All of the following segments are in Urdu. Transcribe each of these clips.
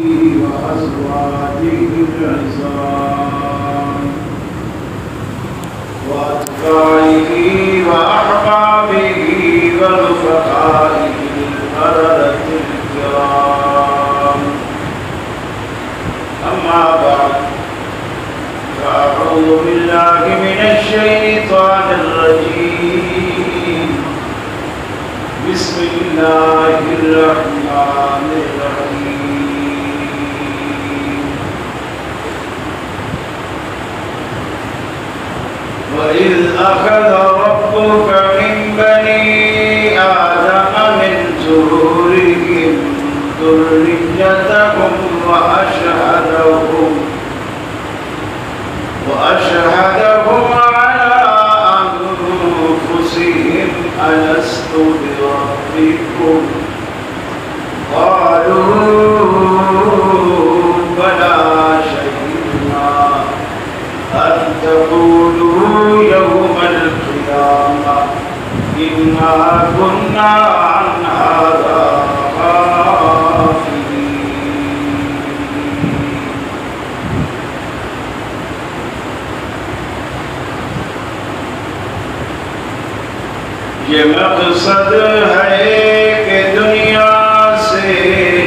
وأزواجه العظام وأتباعه وأحبابه ورفقائه البررة الكرام. أما بعد، فأعوذ بالله من الشيطان الرجيم. بسم الله الرحمن الرحيم. وإذ أخذ ربك من بني آدم من ظهورهم ذريتهم وأشهدهم على أنفسهم ألست بربكم؟ قالوا بلى شهدنا أن تقولوا يوم القيامة إنا كنا عن هذا غافلين. یہ مقصد ہے کہ دنیا سے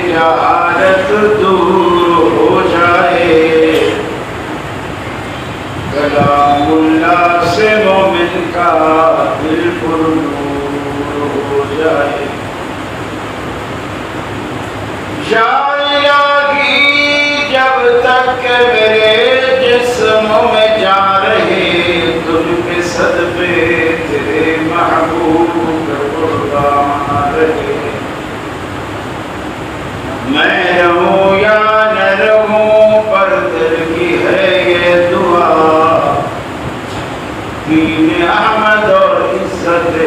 جہالت دور ہو جائے، کلام اللہ سے مومن کا دل پر نور ہو جائے۔ یا الہی، جب تک میرے جسم میں جان رہے تجھ کے صدقے تیرے محبوب قربان رہے، میں رہوں یا نہ رہوں پر دل کی ہے یہ دعا، دین احمد اور عزت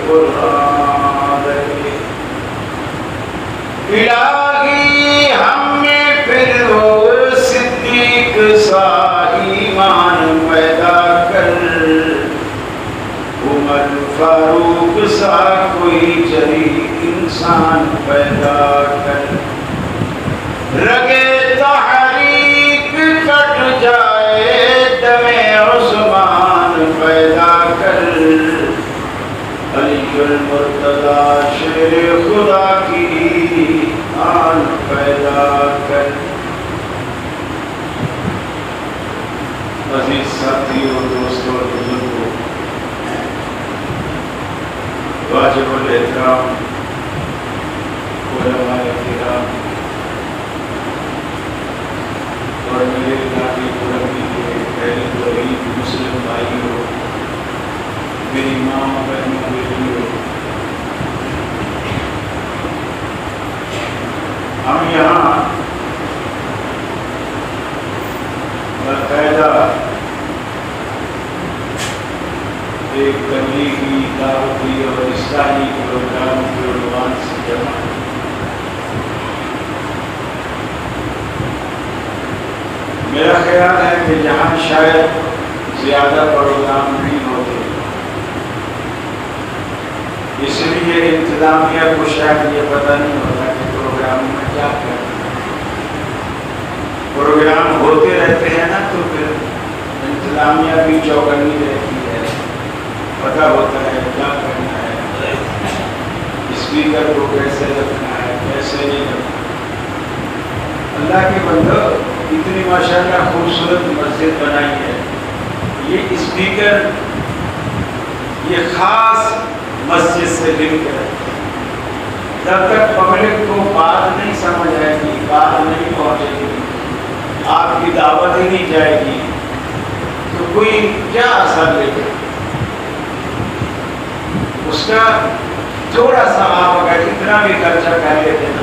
قرآن رہے۔ الہی، ہم میں پھر وہ صدیق سا ایمان پیدا کر، عمر فاروق سا کوئی جری انسان پیدا کر، رگے تحریک کٹ جائے دم عثمان پیدا کر، علی المرتضی شیر خدا کی آن پیدا کر۔ عزیز ساتھیوں، دوستوں اور بزرگوں، واجب الاحترام علماء کرام اور میرے ذاتی قربی کے پہلے غریب مسلم بھائیوں، میری ماں بہنوں بیٹیوں، ہم یہاں باقاعدہ ایک تبلیغی، دعوتی اور اصلاحی پروگرام کے عنوان سے جمع ہیں۔ میرا خیال ہے کہ یہاں شاید زیادہ پروگرام نہیں ہوتے، اس لیے انتظامیہ کو شاید یہ پتہ نہیں ہوتا کہ پروگرام میں کیا کرنا ہے۔ پروگرام ہوتے رہتے ہیں نا تو پھر انتظامیہ بھی چوکنی رہتی ہے، پتہ ہوتا ہے کیا کرنا ہے، اسپیکر کو کیسے رکھنا ہے، کیسے نہیں رکھنا ہے۔ اللہ کے بندو، اتنی ماشاءاللہ خوبصورت مسجد بنائی ہے، یہ اسپیکر یہ خاص مسجد سے لنک ہے۔ جب تک پبلک کو بات نہیں سمجھ آئے گی، بات نہیں پہنچے گی، آپ کی دعوت ہی نہیں جائے گی، تو کوئی کیا اثر لے گا؟ اس کا تھوڑا سا آپ اگر اتنا بھی خرچہ کر لیتے نا،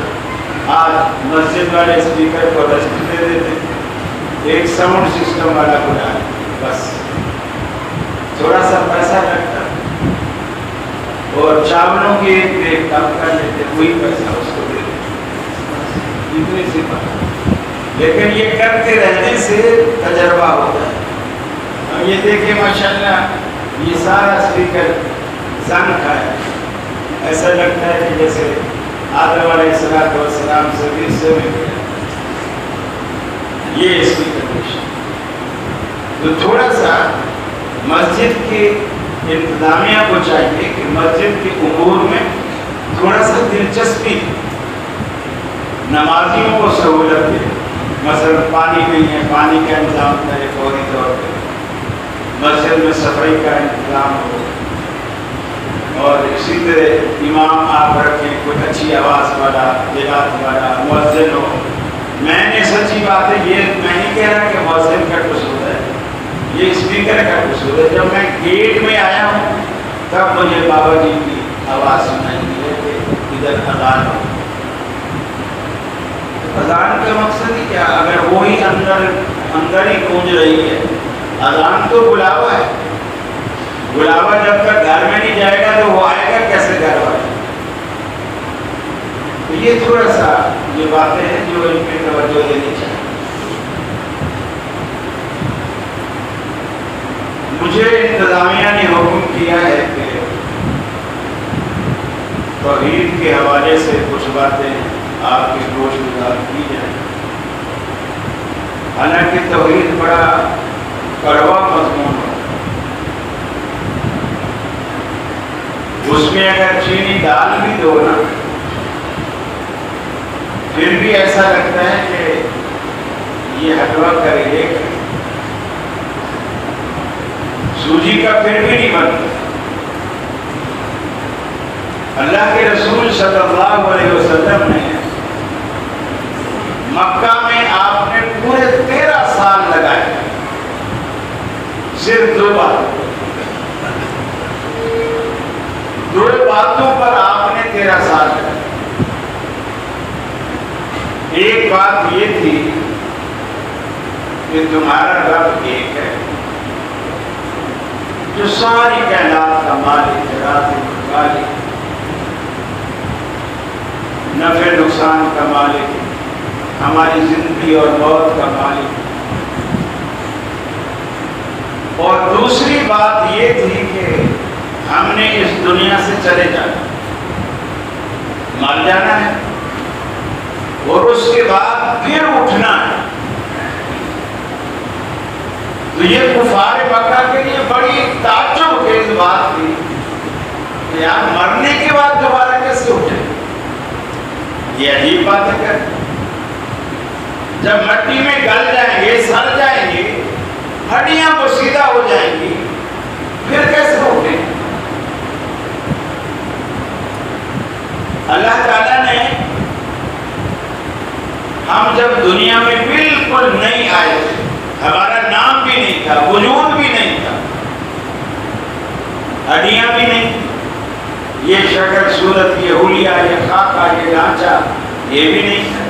آج مسجد والے اسپیکر کو رسٹ دے دیتے، ایک ساؤنڈ سسٹم والا بنا ہے، بس تھوڑا سا پیسہ لگتا اور چاولوں کی ایک بیگ کم کر لیتے، وہی پیسہ اس کو دے دیتے، اتنی سی بات۔ لیکن یہ کرتے رہنے سے تجربہ ہوتا ہے۔ ہم یہ دیکھیں ماشاءاللہ یہ سارا اسپیکر زنگ کا ہے، ایسا لگتا ہے کہ جیسے آدم علیہ السلام سے ورثے میں ملا۔ یہ اس کی کنڈیشن. تو تھوڑا سا مسجد کی انتظامیہ کو چاہیے کہ مسجد کے امور میں تھوڑا سا دلچسپی، نمازیوں کو سہولت دے. مثلا پانی نہیں ہے، پانی کا انتظام کرے فوری طور پہ، مسجد میں صفائی کا انتظام ہو، اور اسی طرح امام آپ رکھیں کوئی اچھی آواز والا، دیہات والا مؤذن ہو. میں نے سچی بات ہے، یہ میں نہیں کہہ رہا کہ مؤذن کا قصور ہے، یہ اسپیکر کا قصور ہے. جب میں گیٹ میں آیا ہوں تب مجھے بابا جی کی آواز سنائی دی ہے کہ ادھر اذان ہو. اذان کا مقصد ہی کیا؟ اگر وہی اندر ہی گونج رہی ہے، اذان تو بلاوا ہے. بلاوا جب تک گھر میں نہیں جائے گا تو وہ آئے گا کیسے گھر والے؟ تو یہ تھوڑا سا یہ باتیں ہیں جو ان پہ توجہ دینی چاہیے. مجھے انتظامیہ نے حکم کیا ہے کہ توحید کے حوالے سے کچھ باتیں آپ کی گوش گزار کی جائیں. حالانکہ توحید بڑا کڑوا مضمون ہے، اس میں اگر چینی ڈال بھی دو نا پھر بھی ایسا لگتا ہے کہ یہ حلوہ کرے سوجی کا پھر بھی نہیں بنتا. اللہ کے رسول صلی اللہ علیہ وسلم نے مکہ میں آپ نے پورے 13 سال لگائے صرف دو باتوں پر آپ نے 13 سال لگائے. ایک بات یہ تھی کہ تمہارا رب ایک ہے جو ساری کائنات کا مالک ہے، رازق مالک، نفع نقصان کا مالک، ہماری زندگی اور موت کا مالک. اور دوسری بات یہ تھی کہ ہم نے اس دنیا سے چلے جانا، مر جانا ہے اور اس کے بعد پھر اٹھنا ہے. تو یہ کفار مکہ کے لیے بڑی تعجب خیز بات تھی کہ آپ مرنے کے بعد دوبارہ کیسے اٹھے. یہ عجیب بات ہے کہ جب مٹی میں گل جائیں گے، سڑ جائیں گے، ہڈیاں بسیدہ ہو جائیں گی، پھر کیسے اٹھیں؟ اللہ تعالیٰ نے ہم جب دنیا میں بالکل نہیں آئے تھے، ہمارا نام بھی نہیں تھا، وجود بھی نہیں تھا، ہڈیاں بھی نہیں تھی، یہ شکل صورت، یہ حلیہ، یہ خاکہ، یہ ڈھانچہ یہ بھی نہیں تھا.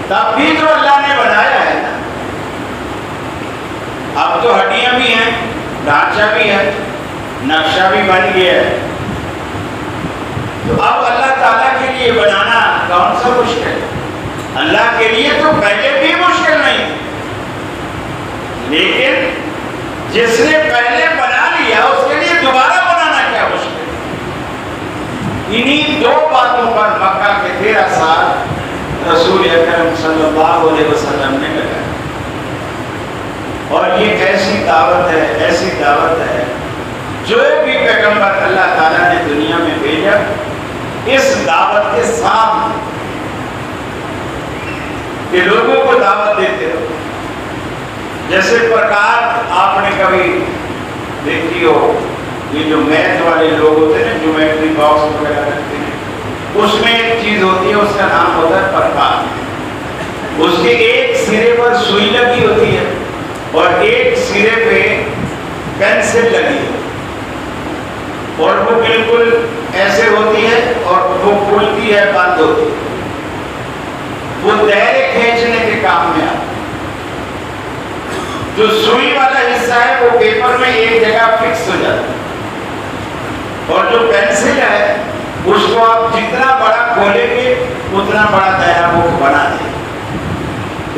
تب بھی تو اللہ نے بنایا ہے نا. اب تو ہڈیاں بھی ہیں، ڈھانچہ بھی ہے، نقشہ بھی بن گیا ہے. تو اب اللہ تعالیٰ کے لیے بنانا کون سا مشکل ہے؟ اللہ کے لیے تو پہلے بھی مشکل نہیں، لیکن جس نے پہلے بنا لیا اس کے لیے دوبارہ بنانا کیا مشکل ہے؟ انہی دو باتوں پر مکہ کے 13 سال رسول اکرم صلی اللہ علیہ وسلم نے لگایا. اور یہ ایسی دعوت ہے جو بھی پیغمبر اللہ تعالیٰ نے دنیا میں بھیجا، اس دعوت کے سامنے کہ لوگوں کو دعوت دیتے رہو. جیسے پرکار آپ نے کبھی دیکھی ہو، یہ جو میتھ والے لوگ ہوتے ہیں جو جیومیٹری باکس وغیرہ رکھتے ہیں، اس میں ایک چیز ہوتی ہے، اس کا نام ہوتا ہے پرکار. اس کے ایک سرے پر سوئی لگی ہوتی ہے اور ایک سرے پہ پینسل لگی ہوتی ہے، اور وہ بالکل ایسے ہوتی ہے اور وہ کھلتی ہے، بند ہوتی ہے. وہ دائرے کھینچنے کے کام میں آتا ہے. جو سوئی والا حصہ ہے وہ پیپر میں ایک جگہ فکس ہو جاتا ہے، اور جو پینسل ہے اس کو آپ جتنا بڑا کھولیں گے اتنا بڑا دائرہ وہ بنا دیں گے.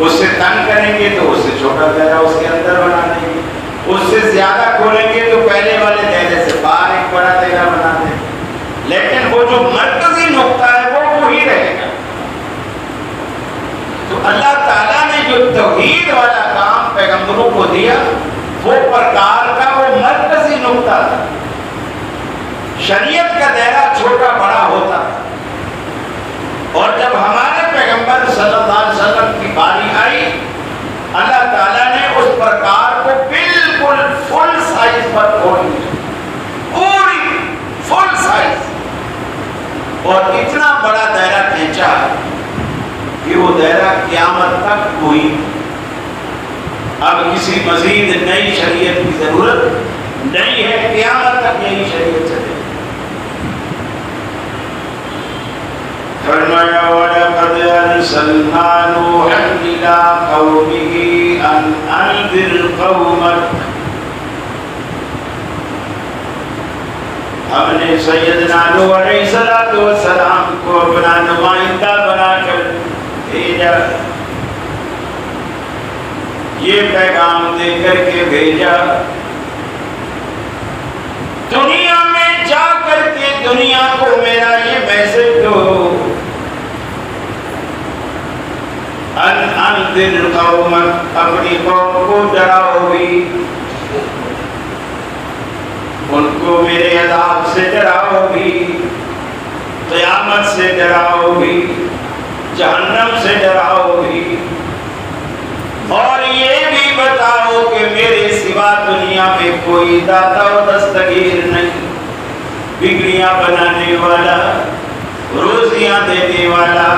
اس سے تنگ کریں گے تو اس سے چھوٹا دائرہ اس کے اندر بنا دیں گے، اس سے زیادہ کھولیں گے تو پہلے والے دائرے سے باہر ایک بڑا دائرہ بنا دیں گے. لیکن وہ جو مرکزی نقطہ ہے وہ وہی رہے گا. تو اللہ تعالیٰ نے جو توحید والا کام پیغمبروں کو دیا وہ پرکار کا وہ مرکزی نقطہ تھا. شریعت کا دائرہ چھوٹا بڑا ہوتا اور جب ہمارے پیغمبر صلی اللہ علیہ وسلم کی باری آئی اللہ تعالیٰ نے اس پرکار کو بالکل فل سائز پر کھول دیا, پوری فل سائز, اور اتنا بڑا دائرہ کھینچا کہ وہ دائرہ قیامت تک ہوئی. اب کسی مزید نئی شریعت کی ضرورت نہیں ہے, قیامت تک یہی شریعت چلے. فرمایا وَلَقَدْ أَرْسَلْنَا نُوحًا إِلَىٰ قَوْمِهِ أَنْ أَنذِرْ قَوْمَكَ. ہم نے سیدنا نوح علیہ السلام کو اپنا نمائندہ بنا کر بھیجا, یہ پیغام دے کر کے بھیجا دنیا میں جا کر کے دنیا کو میرا یہ میسج دو, انذر قومک, اپنی قوم کو ڈراؤ بھی, ان کو میرے عذاب سے ڈراؤ بھی, قیامت سے ڈراؤ بھی, جہنم سے ڈراؤ بھی, اور یہ بھی بتاؤ کہ میرے سوا دنیا میں کوئی داتا و دستگیر نہیں, بگڑیاں بنانے والا, روزیاں دینے والا,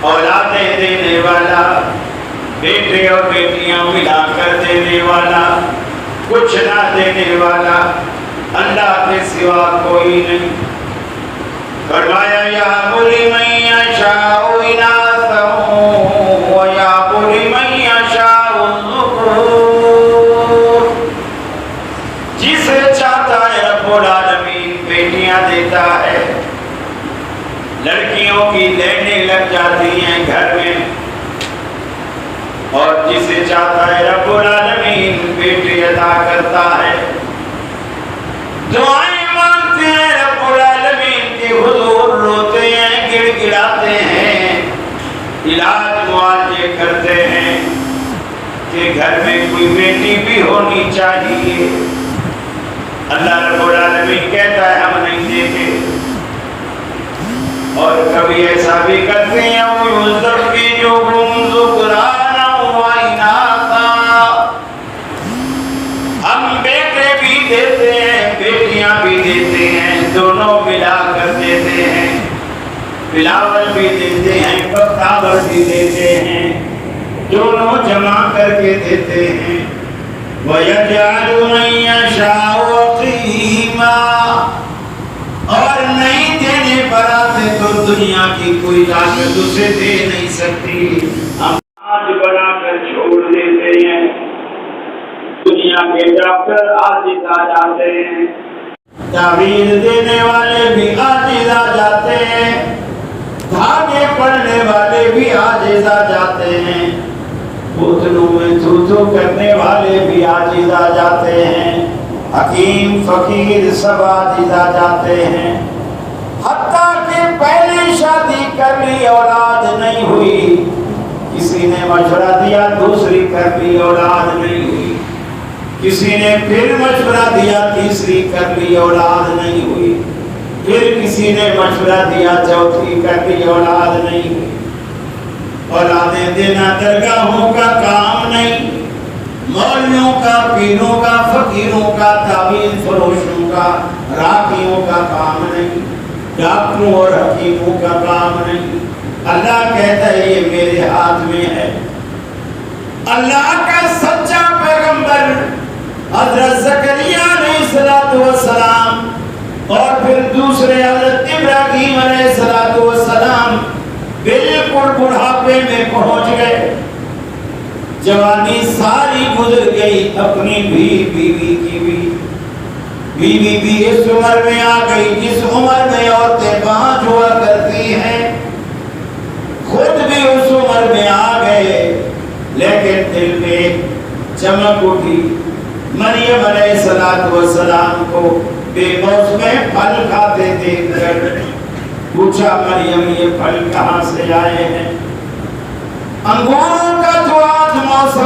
اولادیں دینے والا, بیٹے اور بیٹیاں ملا کر دینے والا, کچھ نہ دینے والا اللہ کے سوا کوئی نہیں. فرمایا یہب لمن یشاء اناثا ویہب لمن یشاء الذکور. جسے چاہتا ہے رب العالمین بیٹیاں دیتا ہے, لڑکیوں کی لینے لگ جاتی ہیں گھر میں, اور جسے چاہتا ہے رب العالمین بیٹی عطا کرتا ہے. دعائیں مانگتے ہیں رب العالمین کے حضور, روتے ہیں, گڑ گڑاتے ہیں, علاج معالجے کرتے ہیں کہ گھر میں کوئی بیٹی بھی ہونی چاہیے. اللہ رب العالمین کہتا ہے ہم نہیں دیتے, اور کبھی ایسا بھی کرتے ہیں وَيُزَوِّجُهُمْ ذُكْرَانًا وَإِنَاثًا, ہم بیٹے بھی دیتے ہیں بیٹیاں بھی دیتے ہیں, دونوں ملا کر دیتے ہیں, بلاول بھی دیتے ہیں بختاور بھی دیتے ہیں, دونوں جمع کر کے دیتے ہیں. وَيَجْعَلُ مَن يَشَاءُ عَقِيمًا, اور نہیں دینے پر آتے تو دنیا کی کوئی طاقت اسے دے نہیں سکتی, ہم آج بنا کر چھوڑ دیتے ہیں. دنیا کے ڈاکٹر عاجز آ جاتے ہیں, تعویذ دینے والے بھی عاجز آ جاتے ہیں, دھاگے پڑھنے والے بھی عاجز آ جاتے ہیں, بوتلوں میں تھو کرنے والے بھی عاجز آ جاتے ہیں, حکیم فقیر سب عاجز آ جاتے ہیں. حتیٰ کہ پہلی شادی کر لی اولاد نہیں ہوئی, کسی نے مشورہ دیا دوسری کر لی اولاد نہیں ہوئی, کسی نے پھر مشورہ دیا تیسری کر لی اولاد نہیں ہوئی, پھر کسی نے مشورہ دیا چوتھی کر لی اولاد نہیں ہوئی. اولادیں دینا درگاہوں کا کام نہیں, مولویوں کا, پیروں کا, فقیروں کا, تعویذ فروشوں کا, راکیوں کا کام نہیں, ڈاکٹروں اور حکیموں کا کام نہیں. اللہ کہتا ہے یہ میرے ہاتھ میں ہے. اللہ کا سچا پیغمبر حضرت زکریا علیہ السلام اور پھر دوسرے حضرت ابراہیم علیہ السلام بالکل بڑھاپے میں پہنچ گئے, جوانی ساری گزر گئی, اپنی بیوی کی بیوی بھی اس عمر میں آ گئی جس عمر میں عورتیں پانچ ہوا کرتی ہیں, خود بھی اس عمر میں آ گئے, لیکن دل میں چمک اٹھی. مریم علیہ السلام کو بے موسم پھل کھاتے دیکھ کر پوچھا مریم یہ پھل کہاں سے آئے ہیں؟ انگوروں کا تو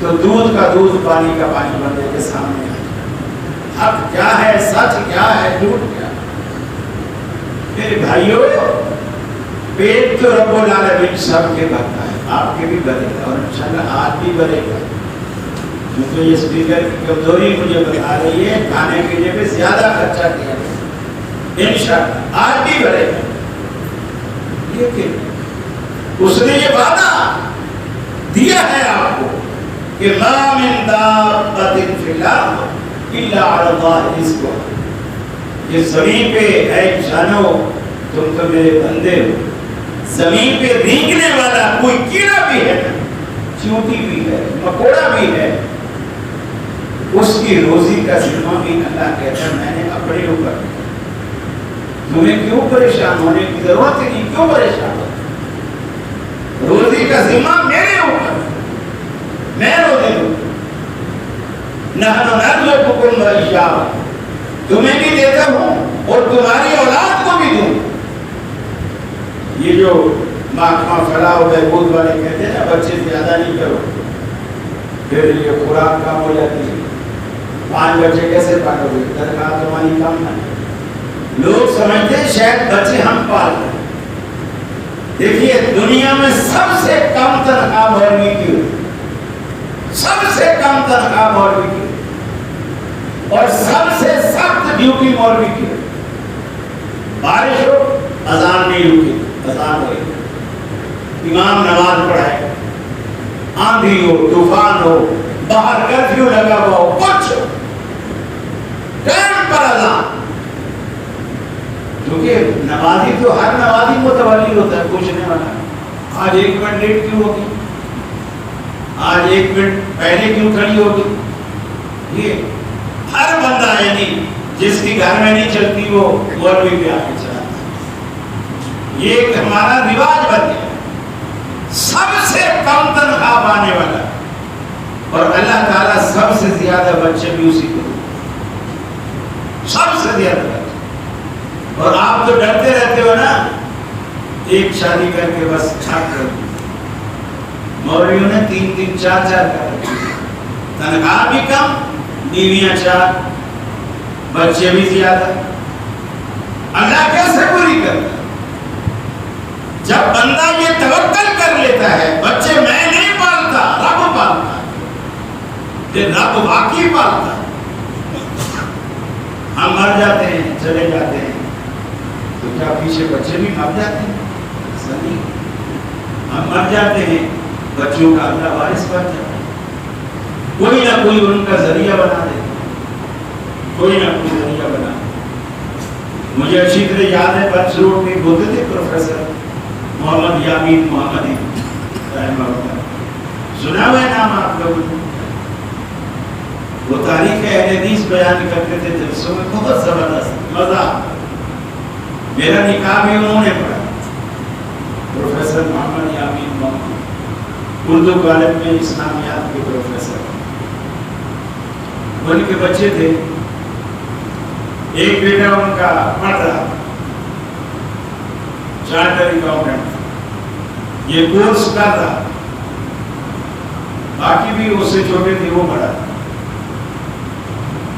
تو دودھ کا دودھ پانی کا پانی بندے کے سامنے آ جائے. حق کیا ہے، سچ کیا ہے، جھوٹ کیا ہے. میرے بھائیوں، پیٹ تو رب العالمین سب کے بھرتا ہے، آپ کے بھی بھرے گا اور انشاءاللہ آج بھی بھرے گا. کیونکہ یہ اسپیکر کی کمزوری مجھے بتا رہی ہے، کھانے پینے پہ زیادہ خرچہ کیا ہے، انشاءاللہ آج بھی بھرے گا. لیکن اس نے یہ وعدہ دیا ہے آپ کو کہ ما من دابۃ فی الارض الا علی اللہ رزقها. یہ زمین پہ اے جانو، تم تو میرے بندے ہو، زمین پہ رینگنے والا کوئی کیڑا بھی ہے، چیونٹی بھی ہے، مکوڑا بھی ہے، اس کی روزی کا ذمہ بھی اللہ کہتا ہے میں نے اپنے اوپر. تمہیں کیوں پریشان ہونے کی ضرورت نہیں، کیوں پریشان ہو؟ روزی کا ذمہ میرے اوپر، میں روزی دوں. نحن نرزقکم وإیاہم، تمہیں بھی دیتا ہوں اور تمہاری اولاد کو بھی دوں. یہ جو محکمہ فلاح و بہبود والے کہتے ہیں نا بچے زیادہ نہیں کرو، پھر یہ خوراک کم ہو جاتی ہے. 5 بچے کیسے پالو گے؟ تنخواہ تمہاری کم نہ. لوگ سمجھتے ہیں شاید بچے ہم پال رہے ہیں. دیکھیے دنیا میں سب سے کم تنخواہ مولوی کی ہوتی، سب سے کم تنخواہ مولوی کی، اور سب سے سخت ڈیوٹی مولوی کی. بارش ہو اذان نہیں رکی، اذان ہوئی، امام نماز پڑھائے، آندھی ہو، طوفان ہو، باہر کرفیو لگا ہوا ہو، کچھ ٹائم پر اذان. کیونکہ نمازی تو ہر نمازی متولی ہوتا ہے پوچھنے والا، آج 1 منٹ لیٹ کیوں ہوگی، آج 1 منٹ پہلے کیوں کھڑی ہوگی. یہ ہر بندہ یعنی جس کی گھر میں نہیں چلتی وہ مولوی پہ آگے چلاتا ہے. یہ ایک ہمارا رواج بن گیا. سب سے کم تنخواہ پانے والا، اور اللہ تعالیٰ سب سے زیادہ بچے بھی اسی کو، سب سے زیادہ بچے. اور آپ تو ڈرتے رہتے ہو نا، ایک شادی کر کے بس چھاپ کر. مولویوں نے 3 4 کر، تنخواہ بھی کم، بیویاں 4، بچے بھی زیادہ. اللہ کیسے پوری کرتا؟ جب بندہ یہ توکل کر لیتا ہے بچے میں نہیں پالتا، رب پالتا ہے. رب واقعی پالتا ہے. ہم مر جاتے ہیں، چلے جاتے ہیں، تو کیا پیچھے بچے بھی مر جاتے ہیں؟ صحیح. ہم مر جاتے ہیں، بچوں کا اللہ وارث بن جاتا ہے. کوئی نہ کوئی ان کا ذریعہ بنا دے، کوئی نہ کوئی ذریعہ بنا دے. مجھے اچھی طرح یاد ہے بچ روڈ میں بولتے تھے پروفیسر محمد یامین محمدی رحمہ اللہ. سنا ہوا ہے نام آپ لوگوں نے؟ وہ تاریخ اہل حدیث بیان کرتے تھے جلسوں میں، بہت زبردست مزہ. میرا نکاح بھی انہوں نے پڑھا، پروفیسر محمد یامین محمد، اردو کالج میں اسلامیات کے پروفیسر. ان کے بچے تھے، ایک بیٹا ان کا پڑھ رہا چارٹر اکاؤنٹنٹ، یہ کورس کر رہا، باقی بھی اس سے چھوٹے تھے وہ پڑھا.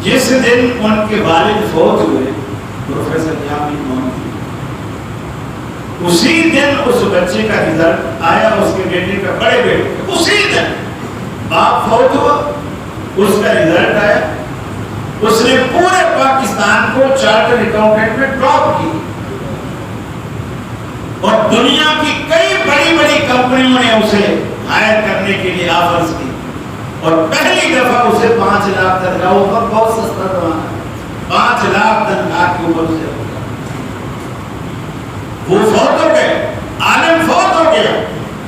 جس دن ان کے والد فوت ہوئے پروفیسر یامین محمد، اسی دن اس بچے کا رزلٹ آیا، اس کے بیٹے کا، بڑے بیٹے، اسی دن باپ فوت ہوا، اس کا رزلٹ آیا. اس نے پورے پاکستان کو چارٹر اکاؤنٹنٹ میں ٹاپ کی، اور دنیا کی کئی بڑی بڑی کمپنیوں نے اسے ہائر کرنے کے لیے آفرز کی، اور پہلی دفعہ اسے 5 لاکھ تنخواہ، وہ وقت بہت سستا زمانہ، 5 لاکھ تنخواہ کے اوپر سے وہ فوت ہو گئے. عالم فوت ہو گیا،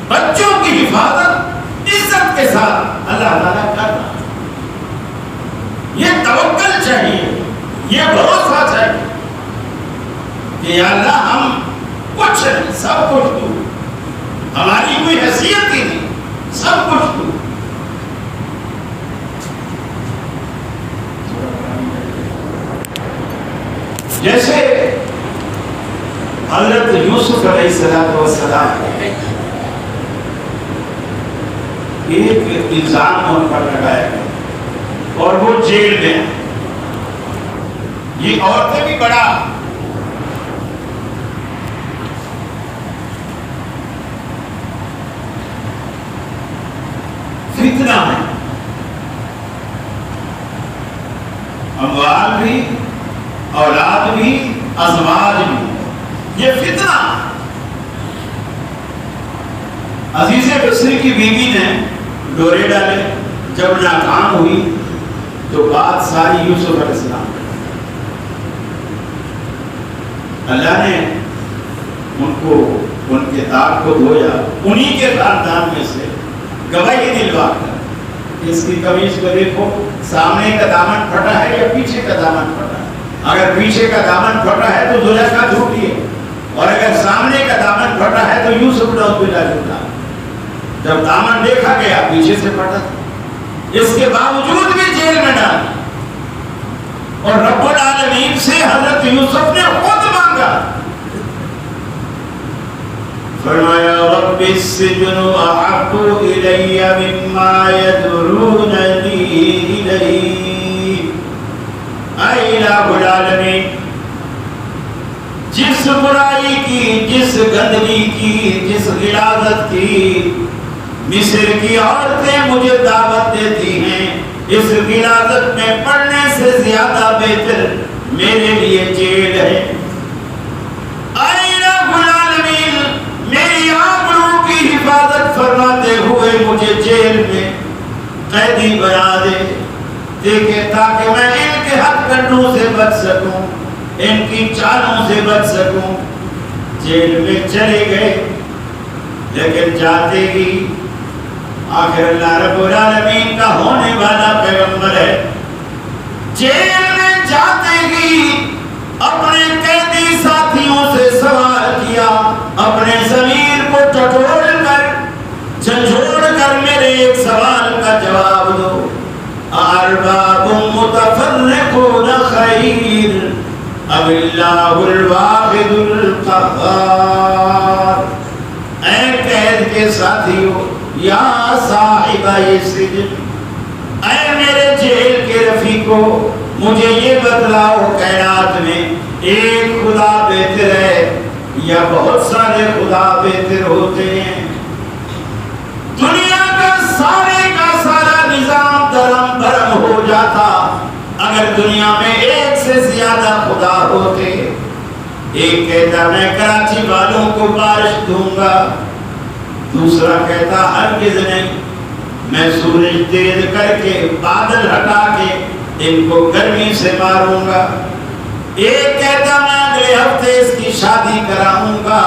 بچوں کی حفاظت عزت کے ساتھ اللہ تعالیٰ کر رہا. یہ توکل چاہیے، یہ بھروسہ چاہیے کہ یا اللہ ہم کچھ نہیں، سب کچھ تو، ہماری کوئی حیثیت ہی نہیں، سب کچھ تو. جیسے حضرت یوسف علیہ السلام ایک الزام ان پر لگایا گیا اور وہ جیل میں ہیں۔ یہ عورتیں بھی بڑا فتنہ ہے، اموال بھی، اولاد بھی، ازواج بھی، یہ فتنہ۔ عزیز مصری کی بیوی نے ڈورے ڈالے، جب ناکام ہوئی تو بات ساری یوسف علیہ السلام۔ اللہ نے ان کے داغ کو دھویا، انہی کے خاندان میں سے گواہی دلوا کر۔ اس کی قمیص کو دیکھو، سامنے کا دامن پھٹا ہے یا پیچھے کا دامن پھٹا ہے؟ اگر پیچھے کا دامن پھٹا ہے تو زلیخا جھوٹی ہے، اور اگر سامنے کا دامن پھٹا ہے تو یوسف جھوٹا۔ جب دامن دیکھا گیا پیچھے سے پھٹا، اس کے باوجود بھی جیل میں ڈالا، اور رب العالمین سے حضرت یوسف نے خود مانگا، فرمایا رب السجن احب الی مما یدعوننی الیہ۔ اے الہ العالمین، جس برائی کی، جس گندگی کی، جس غلاظت کی مصر کی عورتیں مجھے دعوت دیتی ہیں، اس غلاظت میں پڑھنے سے زیادہ بہتر میرے لیے جیل ہے۔ اے الہ العالمین، میری آبرو کی حفاظت فرماتے ہوئے مجھے جیل میں قیدی بنا دے، دیکھے تاکہ میں ان کے ہتھ کنڈوں سے بچ سکوں، ان کی چالوں سے بچ سکوں۔ جیل میں چلے گئے، لیکن جاتے ہی آخر اللہ رب العالمین کا ہونے والا پیغمبر ہے، جیل میں جاتے ہی اپنے قیدی ساتھیوں سے سوال کیا، اپنے ضمیر کو ٹٹول کر، جھنجھوڑ کر میرے ایک سوال کا جواب دو، ارباب متفرقون خیر ام اللہ الواحد القہار۔ اے قید کے ساتھیوں، یا صاحب السجن، اے میرے جیل کے رفیقو، مجھے یہ بتلاؤ کائنات میں ایک خدا بہتر ہے یا بہت سارے خدا بہتر ہوتے ہیں؟ دنیا کا سارا نظام درم برم ہو جاتا اگر دنیا میں ایک سے زیادہ خدا ہوتے۔ ایک کہتا میں کراچی والوں کو بارش دوں گا، دوسرا کہتا ہرگز نہیں، میں سورج تیز کر کے بادل ہٹا کے ان کو گرمی سے ماروں گا۔ ایک کہتا میں اگلے ہفتے اس کی شادی کراؤں گا،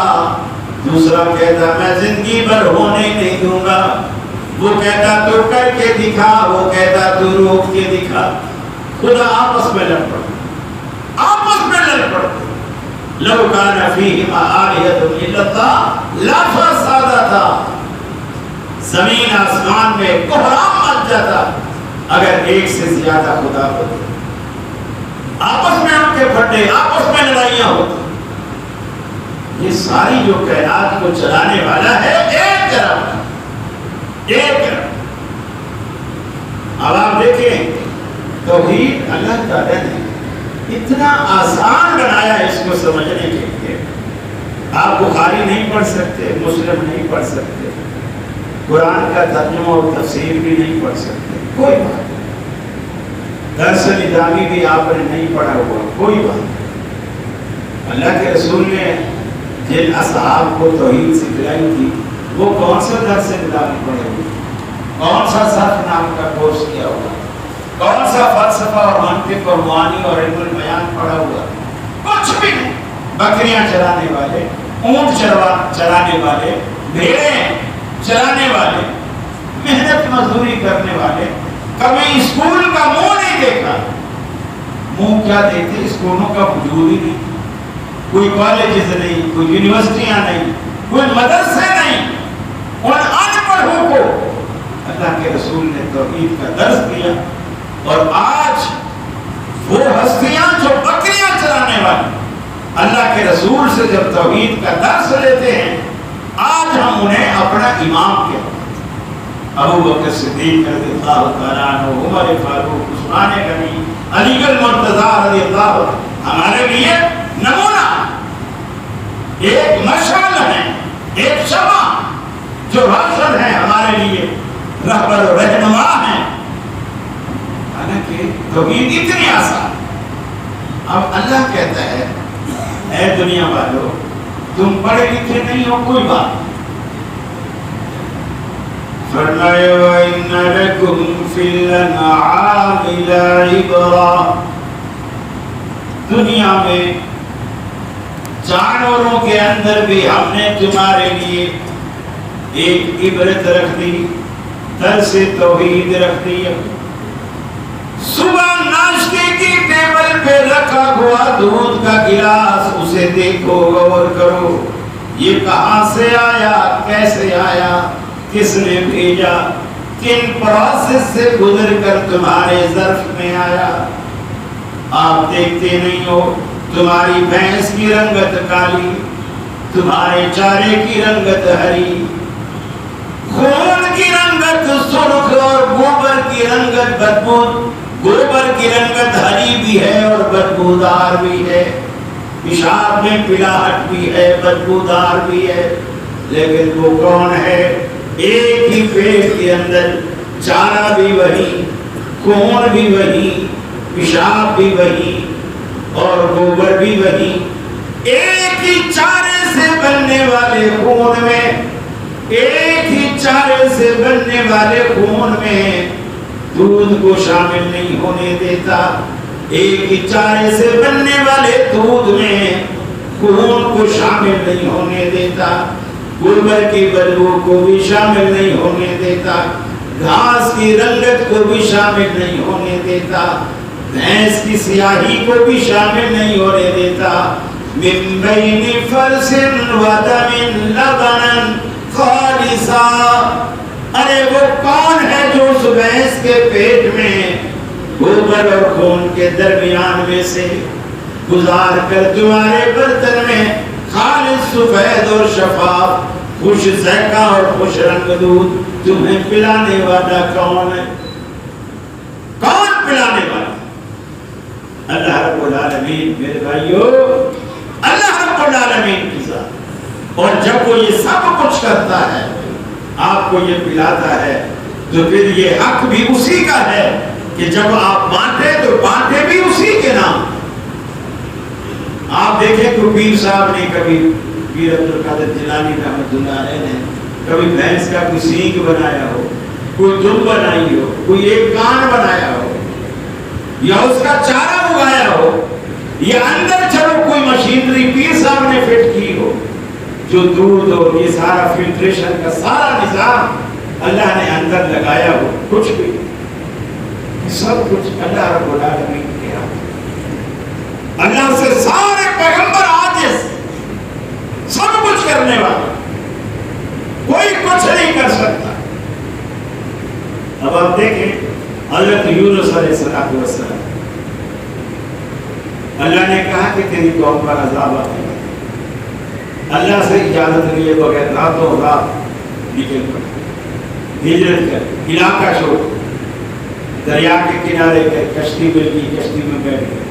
دوسرا کہتا میں زندگی بھر ہونے نہیں دوں گا۔ وہ کہتا تو کر کے دکھا، وہ کہتا تو روک کے دکھا۔ خدا آپس میں لڑ پڑتے۔ لو کان فیہما آلہۃ الا اللہ لفسدتا، زمین آسمان میں کوہرام مچ جاتا اگر ایک سے زیادہ خدا ہوتے۔ آپس میں ان کے پھٹے، آپس میں لڑائیاں ہوتی۔ یہ ساری جو کائنات کو چلانے والا ہے ایک طرف۔ اب آپ دیکھیں توحید اللہ تعالیٰ نے اتنا آسان بنایا اس کو سمجھنے کے لیے۔ آپ بخاری نہیں پڑھ سکتے، مسلم نہیں پڑھ سکتے، قرآن کا ترجمہ اور تفسیر بھی نہیں پڑھ سکتے، کوئی بات نہیں، درس نظامی بھی آپ نے نہیں پڑھا ہوا، کوئی بات نہیں۔ اللہ کے رسول نے جن اصحاب کو توحید سکھلائی تھی وہ کون سا درس نظامی پڑھے ہوئے، کون سا صرف نام کا کورس کیا ہوا، کون سا فلسفہ اور منطق اور معانی اور علم البیان پڑھا ہوا، کچھ بھی نہیں۔ بکریاں چرانے والے، اونٹ چرانے والے، بھیڑیں چرانے والے، محنت مزدوری کرنے والے، کبھی اسکول کا منہ نہیں دیکھا۔ منہ کیا دیکھتے؟ اسکولوں کا وجود ہی نہیں، کوئی کالجز نہیں، کوئی یونیورسٹیاں نہیں، کوئی مدرسے نہیں۔ ان ان پڑھوں کو اللہ کے رسول نے توحید کا درس دیا، اور آج وہ ہستیاں جو بکریاں چلانے والی اللہ کے رسول سے جب توحید کا درس لیتے ہیں، آج ہم انہیں اپنا امام کہتے ہیں۔ ابو بکر صدیق رضی اللہ تعالیٰ عنہ، عمر فاروق، عثمان غنی، علی المرتضیٰ رضی اللہ عنہ ہمارے لیے نمونہ، ایک مشعل ہے، ایک شمع جو روشن ہے، ہمارے لیے رہبر و رہنما ہیں۔ حالانکہ توحید اتنی آسان۔ اب اللہ کہتا ہے اے دنیا والو تم پڑھے لکھے نہیں ہو، کوئی بات، فرمایا وَإِنَّ لَكُمْ فِي الْأَنْعَامِ لَعِبْرَةً، دنیا میں جانوروں کے اندر بھی ہم نے تمہارے لیے ایک عبرت رکھ دی، درس توحید رکھ دی۔ صبح ناشتے کی ٹیبل پہ رکھا ہوا دودھ کا گلاس، اسے دیکھو، غور کرو، یہ کہاں سے آیا، کیسے آیا، کس نے بھیجا، کن پروسیس سے گزر کر تمہارے ظرف میں آیا۔ آپ دیکھتے نہیں ہو، تمہاری بھینس کی رنگت کالی، تمہارے چارے کی رنگت ہری، خون کی رنگت سرخ اور گوبر کی رنگت بدبو، گوبر کی رنگت ہری بھی ہے اور بدبودار بھی ہے، پیشاب میں پلاہٹ بھی ہے، بدبودار بھی ہے، لیکن وہ کون ہے؟ ایک ہی پیٹ کے اندر چارہ بھی وہی، خون بھی وہی، پیشاب بھی وہی اور گوبر بھی وہی، ایک ہی چارے سے بننے والے خون میں، ایک ہی چارے سے بننے والے خون میں دودھ کو شامل نہیں ہونے دیتا، ایک ہی چارے سے بننے والے دودھ میں خون کو شامل نہیں ہونے دیتا، گوبر کی بدبو کو بھی شامل نہیں ہونے دیتا، گھاس کی رنگت کو بھی شامل نہیں ہونے دیتا، بھینس کی سیاہی کو بھی شامل نہیں ہونے دیتا۔ من بین فرث ودم لبنا خالصا، ارے وہ کون ہے جو اس بھینس کے پیٹ میں گوبر اور خون کے درمیان میں سے گزار کر تمہارے برتن میں خالص سفید اور شفاف خوش ذائقہ اور خوش رنگ دودھ تمہیں پلانے والا کون ہے؟ کون پلانے والا؟ اللہ رب العالمین۔ میرے بھائیو، اللہ رب العالمین کی ذات، اور جب وہ یہ سب کچھ کرتا ہے، آپ کو یہ پلاتا ہے، تو پھر یہ حق بھی اسی کا ہے کہ جب آپ بانٹے تو بانٹے بھی اسی کے نام۔ آپ دیکھیں کہ پیر صاحب نے کبھی، پیر عبد القادر جیلانی رحمۃ اللہ علیہ نے کبھی بھینس کا کوئی سینگ بنایا ہو، کوئی دم بنائی ہو، کوئی ایک کان بنایا ہو، یا اس کا چارہ اگایا ہو، یا اندر چلو کوئی مشینری پیر صاحب نے فٹ کی ہو، جو دودھ اور یہ سارا فلٹریشن کا سارا نظام اللہ نے اندر لگایا ہو، کچھ بھی، سب کچھ اللہ رب العالمین کیا۔ اللہ سے سارے پیغمبر عاجز، سب کچھ کرنے والا، کوئی کچھ نہیں کر سکتا۔ اب آپ دیکھیں حضرت یونس علیہ السلام، اللہ نے کہا کہ تیری قوم پر عذاب آئے گا، اللہ سے اجازت لیے بغیر راتوں رات نکل پڑے، ہجرت کر، علاقہ چھوڑ، دریا کے کنارے گئے، کشتی مل گئی، کشتی میں بیٹھ گئے۔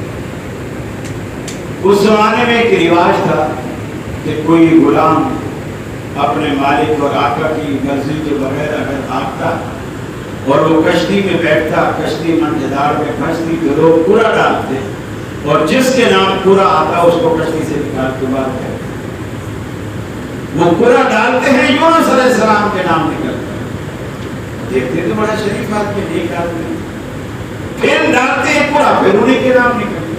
اس زمانے میں ایک رواج تھا کہ کوئی غلام اپنے مالک اور آقا کی مرضی کے بغیر اگر بھاگتا اور وہ کشتی میں بیٹھتا، کشتی منجھدار میں پھنستی تو لوگ پورا ڈالتے، اور جس کے نام پورا آتا اس کو کشتی سے نکال کے باہر کرتے۔ وہ پورا ڈالتے ہیں، یونس علیہ السلام کے نام نکلتا ہے، دیکھتے تو بڑا شریف آدمی، نیک آدمی، پھر ڈالتے ہیں پورا، پھر انہیں کے نام نکلتے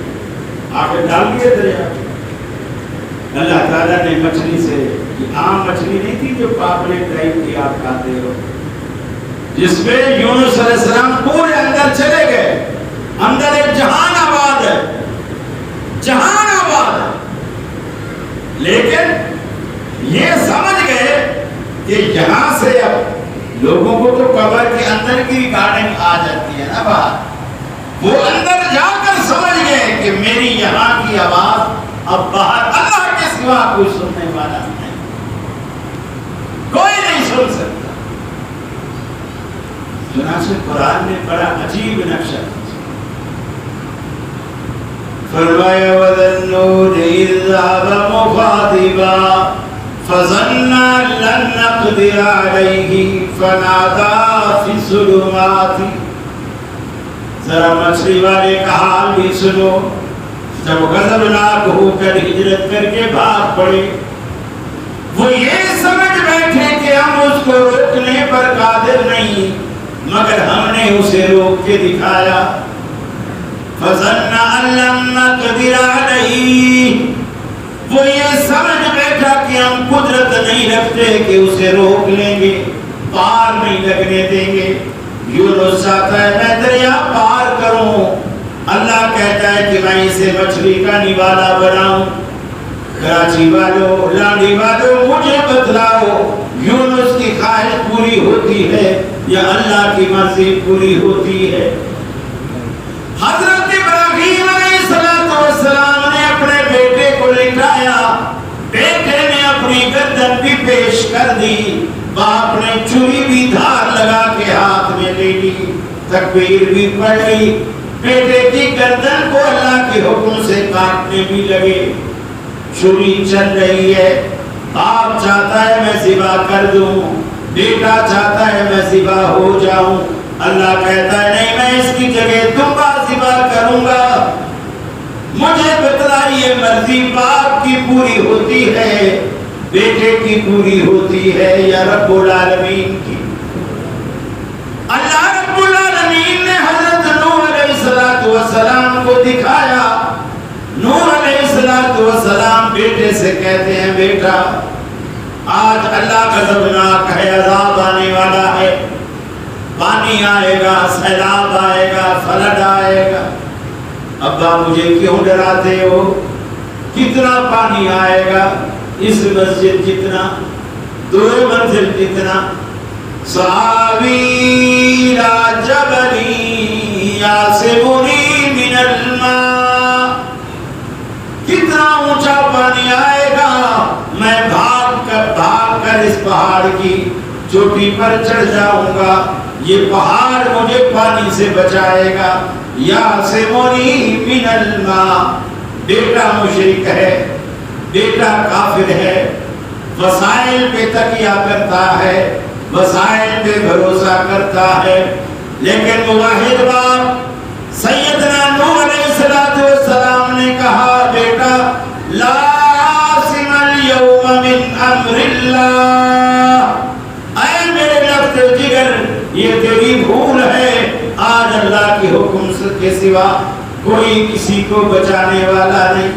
آگے ڈال دیے دریا۔ اللہ تعالیٰ نے مچھلی سے، عام مچھلی نہیں تھی جو پاپلیٹ ٹائپ کی آپ کھاتے ہو، جس میں یونس علیہ السلام پورے اندر چلے گئے، اندر ایک جہان آباد ہے، جہان آباد ہے، لیکن یہ سمجھ گئے کہ یہاں سے اب لوگوں کو تو قبر کے اندر کی ریکارڈنگ آ جاتی ہے نا باہر، وہ اندر جا کر سمجھ گئے کہ میری یہاں کی آواز اب باہر اللہ کے سوا کوئی سننے والا نہیں، کوئی نہیں سن سکتا۔ چنانچہ قرآن نے بڑا عجیب نقشہ فرمایا وَذَنُّونِ إِذْ ذَهَبَ مُغَاضِبًا فَظَنَّ أَن لَّن نَّقْدِرَ عَلَيْهِ فَنَادَىٰ فِي الظُّلُمَاتِ. ذرا مچھلی والے کا حال بھی سنو. جب غضبناک ہو کر ہجرت کر کے بھاگ پڑے وہ یہ سمجھ بیٹھے کہ ہم اس کو روکنے پر قادر نہیں مگر ہم نے اسے روک کے دکھایا. فَظَنَّ أَن لَّن نَّقْدِرَ عَلَيْهِ وہ یہ سمجھ بیٹھا کہ ہم قدرت نہیں رکھتے کہ اسے روک لیں گے پار نہیں لگنے دیں گے. یونس چاہتا ہے میں دریا پار کروں. اللہ کہتا ہے کہ میں اسے مچھلی کا نوالا بناؤں. کراچی والوں لانڈی والوں مجھے بتلاؤ یونس کی خواہش پوری ہوتی ہے یا اللہ کی مرضی پوری ہوتی ہے؟ حضرت ابراہیم علیہ السلام نے اپنے بیٹے کو لٹایا. بیٹے نے اپنی گردن بھی پیش کر دی. باپ نے چھری بھی دھار لگا کے ہاتھ میں لے لی. تکبیر بھی پڑھ لی. بیٹے کی گردن کو اللہ کے حکم سے کاٹنے بھی لگے. چھری چل رہی ہے. باپ چاہتا ہے میں ذبح کر دوں. بیٹا چاہتا ہے میں ذبح ہو جاؤں. اللہ کہتا ہے نہیں میں اس کی جگہ دوبارہ ذبح کروں گا. مجھے بتلائیے مرضی باپ کی پوری ہوتی ہے بیٹے کی پوری ہوتی ہے یا رب العالمین کی؟ اللہ رب العالمین نے حضرت نوح علیہ السلام کو دکھایا. نوح علیہ السلام بیٹے سے کہتے ہیں بیٹا آج اللہ غضبناک ہے عذاب آنے والا ہے. پانی آئے گا سیلاب آئے گا فلڈ آئے گا. ابا مجھے کیوں ڈراتے ہو؟ کتنا پانی آئے گا؟ اس مسجد جتنا 2 منزل جتنا. سآوی إِلَىٰ جَبَلٍ يَعْصِمُنِي مِنَ الْمَاءِ. کتنا اونچا پانی آئے گا میں بھاگ کر اس پہاڑ کی چوٹی پر چڑھ جاؤں گا. یہ پہاڑ مجھے پانی سے بچائے گا. یعصمنی من الماء. بیٹا مشرک ہے بیٹا کافر ہے وسائل پہ تکیہ کرتا ہے وسائل پہ بھروسہ کرتا ہے. لیکن موحد باپ سیدنا نوح علیہ السلام نے کہا بیٹا لا عاصم اليوم من امر اللہ. اے میرے لفظ جگر یہ تیری بھول ہے. آج اللہ کے حکم کے سوا کوئی کسی کو بچانے والا نہیں.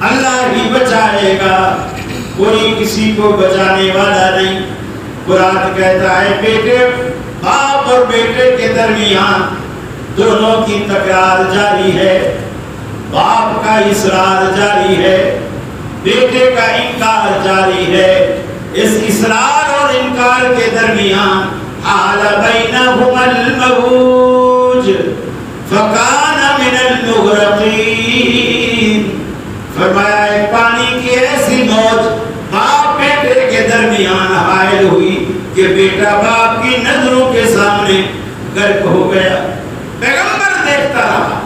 اللہ ہی بچائے گا کوئی کسی کو بچانے والا نہیں. قرآن کہتا ہے بیٹے باپ اور بیٹے کے درمیان دونوں کی تکرار جاری ہے. باپ کا اصرار جاری ہے بیٹے کا انکار جاری ہے. اس اصرار اور انکار کے درمیان حال بینہما الموج فکان من المغرقین. فرمایا ایک پانی کی ایسی موج باپ بیٹے کے درمیان حائل ہوئی کہ بیٹا باپ کی نظروں کے سامنے غرق ہو گیا. پیغمبر دیکھتا رہا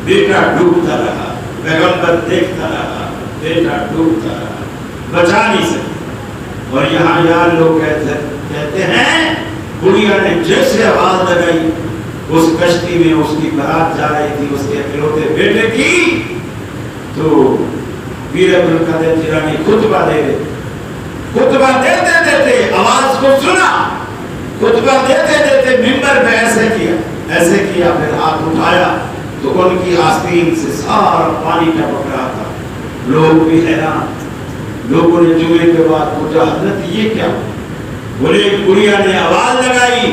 بیٹا ڈوبتا رہا. پیغمبر دیکھتا رہا بیٹا ڈوبتا رہا. بچا نہیں سکتا. اور یہاں لوگ کہتے ہیں بڑھیا نے جیسے آواز لگائی اس کشتی میں اس کی بارات جا رہی تھی اس کے اکلوتے بیٹے کی تو پیر عبدالقادر جیلانی خطبہ دے رہے. خطبہ دیتے آواز کو سنا. خطبہ دیتے منبر پہ ایسے کیا پھر ہاتھ اٹھایا تو ان کی آستین سے سارا پانی ٹپک رہا تھا. لوگ بھی حیران. لوگوں نے جمعے کے بعد پوچھا حضرت یہ کیا؟ بولے گڑیا نے آواز لگائی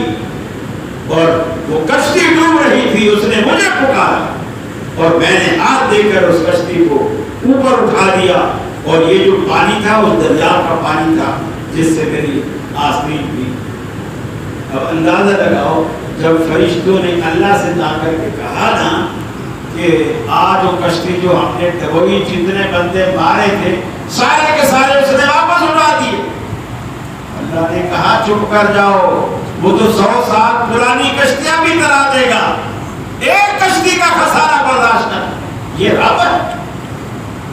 اور وہ کشتی ڈوب رہی تھی اس نے مجھے پکارا اور میں نے ہاتھ دے کر اس کشتی کو اوپر اٹھا دیا اور یہ جو پانی تھا اس دریا کا پانی تھا جس سے میری آستین بھی. اب اندازہ لگاؤ جب فرشتوں نے اللہ سے جا کر کے کہا نا کہ آج وہ کشتی جو ہم نے ڈبوئی جتنے بندے مارے تھے سارے کے سارے اس نے واپس اٹھا دیے. اللہ نے کہا چپ کر جاؤ وہ تو 100 سال کشتیاں بھی ترا دے گا، ایک کشتی کا خسارہ برداشت کر۔ یہ رب ہے،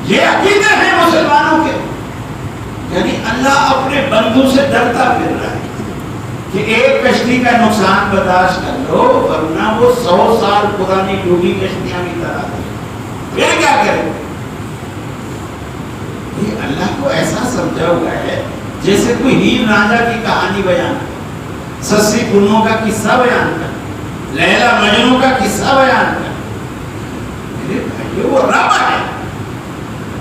یہ عقیدے ہیں مسلمانوں کے۔ یعنی اللہ اپنے بندوں سے ڈرتا پھر رہا ہے کہ ایک کشتی کا نقصان برداشت کر لو، ورنہ وہ 100 سال پرانی ڈوبی کشتیاں بھی ترا دے گا، پھر کیا کریں گے؟ یہ اللہ کو ایسا سمجھا ہوا ہے جیسے کوئی ہیر رانجھا کی کہانی بیان کر، سسی پنوں کا قصہ بیان کر، لیلا مجنوں کا قصہ بیان کر۔ میرے بھائیو، وہ رب ہے،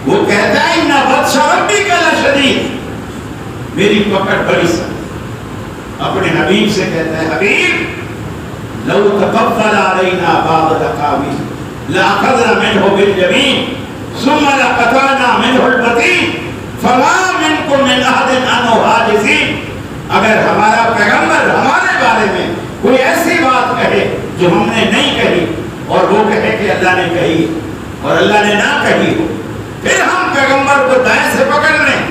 وہ کہتا ہے ان بطش ربک لشدید، میری پکڑ بڑی سخت۔ اپنے حبیب سے کہتا ہے حبیب لو تقبل علینا بعض الاقاویل لاخذنا منه باليمين ثم لقطعنا منه الوتين فما منكم من احد عنه حاجزين۔ اگر ہمارا پیغمبر ہمارے بارے میں کوئی ایسی بات کہے جو ہم نے نہیں کہی اور وہ کہے کہ اللہ نے کہی اور اللہ نے نہ کہی ہو، پھر ہم پیغمبر کو دائیں سے پکڑ لیں،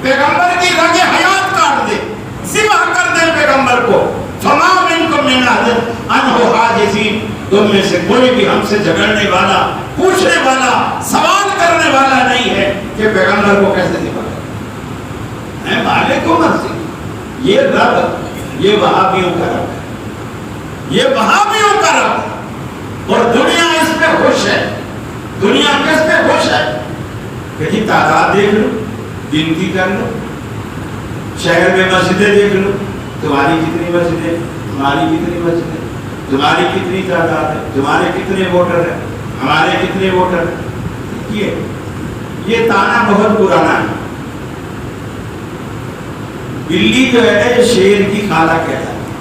پیغمبر کی رگ حیات کاٹ دیں، ذبح کر دیں پیغمبر کو۔ فما منکم من احد عنہ حاجزین، تم میں سے کوئی بھی ہم سے جھگڑنے والا، پوچھنے والا، سوال کرنے والا نہیں ہے کہ پیغمبر کو کیسے ذبح کریں۔ میں مالک کو مرضی، یہ رب، یہ وہابیوں کا رب ہے، یہ وہابیوں کا رب ہے، اور دنیا اس پہ خوش ہے۔ دنیا کس پہ خوش ہے کہ جی تعداد دیکھ لو، گنتی کر لو، شہر میں مسجدیں دیکھ لو، تمہاری کتنی مسجدیں، تمہاری کتنی مسجدیں، تمہاری کتنی تعداد ہے، تمہارے کتنے ووٹر ہیں، ہمارے کتنے ووٹر ہیں۔ یہ تانا بہت پرانا ہے۔ بلی جو ہے یہ شیر کی خالہ کہلاتی ہے،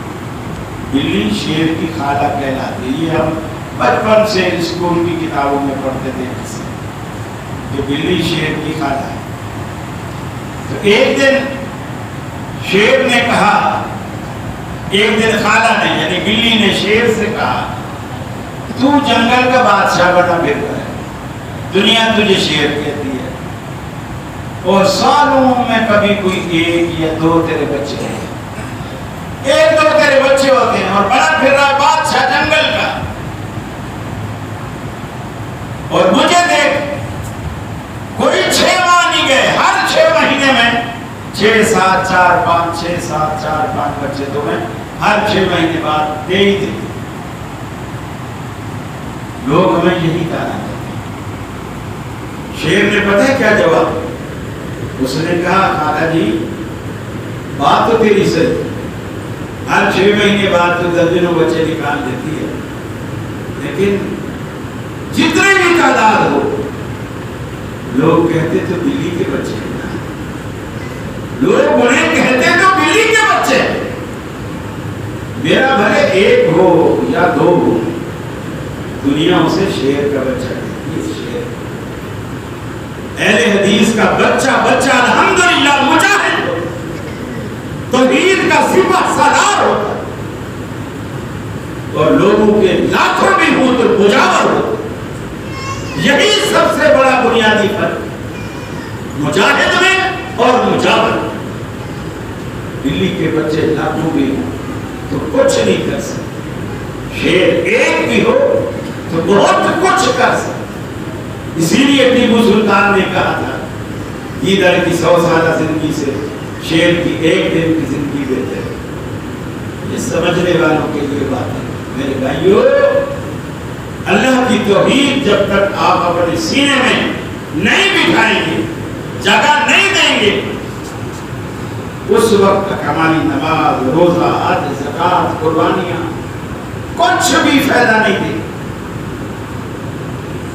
بلی شیر کی خالہ کہلاتی ہے۔ یہ ہم بچپن سے اسکول کی کتابوں میں پڑھتے تھے کہ بلی شیر کی خالہ ہے۔ تو ایک دن شیر نے کہا، ایک دن خالہ نے یعنی بلی نے شیر سے کہا تو جنگل کا بادشاہ بنا پھر رہا ہے، دنیا تجھے شیر کہتی ہے، اور سالوں میں کبھی کوئی ایک یا دو تیرے بچے ہیں، ایک دو تیرے بچے ہوتے ہیں، اور بڑا پھر رہا بادشاہ جنگل کا، اور مجھے دیکھ کوئی 6 ماہ نہیں گئے، ہر 6 مہینے میں 6 7 4 5 6 7 4 5 بچے تو میں ہر 6 مہینے بعد دے ہی دیتے۔ لوگ ہمیں یہی کہنا چاہتے ہیں۔ شیر نے پتہ ہے کیا جواب؟ اس نے کہا خالہ جی بات تو تیری صحیح، ہر 6 مہینے بعد تو درجنوں بچے نکال دیتی ہے، لیکن جتنے بھی تعداد ہو لوگ کہتے تو بلی کے بچے ہیں، لوگ انہیں کہتے تو بلی کے بچے، میرا بھلے ایک ہو یا 2 ہو، دنیا اسے شیر کا بچہ کہتی ہے۔ شیر اہل حدیث کا بچہ بچہ الحمدللہ مجاہد ہو، توحید کا سپہ سالار ہوتا ہے، اور لوگوں کے لاکھوں بھی ہوں تو مجاور ہو۔ یہی سب سے بڑا بنیادی فرق مجاہد میں اور مجاور۔ بلی کے بچے لاکھوں بھی ہوں تو کچھ نہیں کر سکتے، شیر ایک بھی ہو تو بہت کچھ کر سکتے۔ اسی لیے ٹیپو سلطان نے کہا تھا گیدڑ کی 100 سالہ زندگی سے شیر کی 1 دن کی زندگی بہتر ہے۔ یہ سمجھنے والوں کے لیے بات ہے۔ میرے بھائیو، اللہ کی توحید جب تک آپ اپنے سینے میں نہیں بٹھائیں گے، جگہ نہیں دیں گے، اس وقت تک ہماری نماز، روزہ، حج، زکات، قربانیاں کچھ بھی فائدہ نہیں دے۔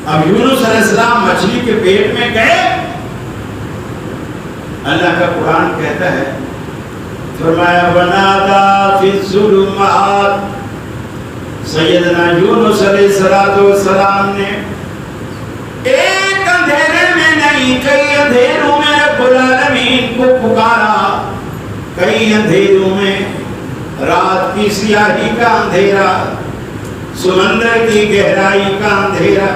اب یونس علیہ السلام مچھلی کے پیٹ میں گئے، اللہ کا قرآن کہتا ہے، فرمایا وَنَادَى فِي الظُّلُمَاتِ، سیدنا یونس علیہ السلام نے ایک اندھیرے میں نہیں کئی اندھیروں میں رب العالمین کو پکارا، کئی اندھیروں میں، رات کی سیاہی کا اندھیرا، سمندر کی گہرائی کا اندھیرا،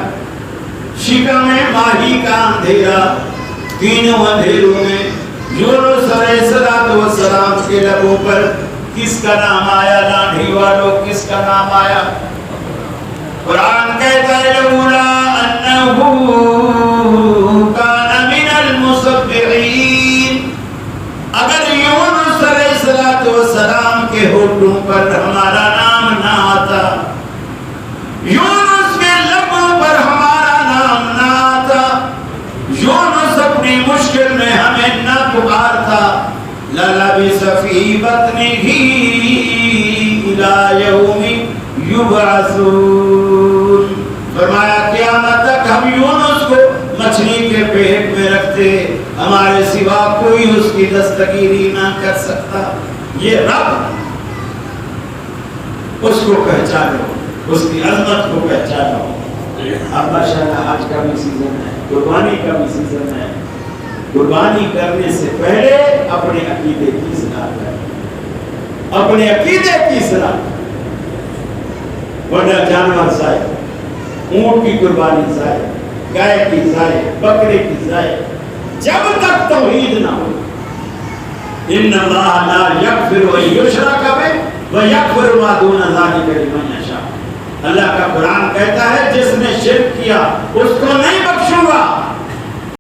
شکم ماہی کا اندھیرا، تینوں اندھیروں میں یونس علیہ السلام کے لبوں پر کس کا نام آیا لاٹھی والوں؟ کس کا نام آیا؟ قرآن کہتا ہے لولا انہ کان من المسبحین، اگر یونس علیہ السلام کے ہونٹوں پر ہمارا نام نہ آتا، یونس کے لبوں پر ہمارا نام نہ آتا، یونس اپنی مشکل میں ہمیں نہ پکارتا، لَلَبِثَ فِي بَطْنِهِ إِلَى يَوْمِ يُبْعَثُونَ، فرمایا قیامت تک ہم یونس کو مچھلی کے پیٹ میں رکھتے، ہمارے سوا کوئی اس کی دستگیری نہ کر سکتا۔ یہ رب، اس کو پہچانو، اس کی عظمت کو پہچانو۔ اب ماشاءاللہ آج کا بھی سیزن ہے، قربانی کا بھی سیزن ہے۔ قربانی کرنے سے پہلے اپنے عقیدے کی اصلاح کریں، اپنے عقیدے کی اصلاح کریں، ورنہ جانور ضائع، اونٹ کی قربانی ضائع، گائے کی ضائع، بکرے کی ضائع، جب تک توحید نہ ہو۔ ان اللہ لا یغفر ان یشرک بہ ویغفر ما دون ذلک لمن یشاء، اللہ کا قرآن کہتا ہے جس نے شرک کیا اس کو نہیں بخشوں گا،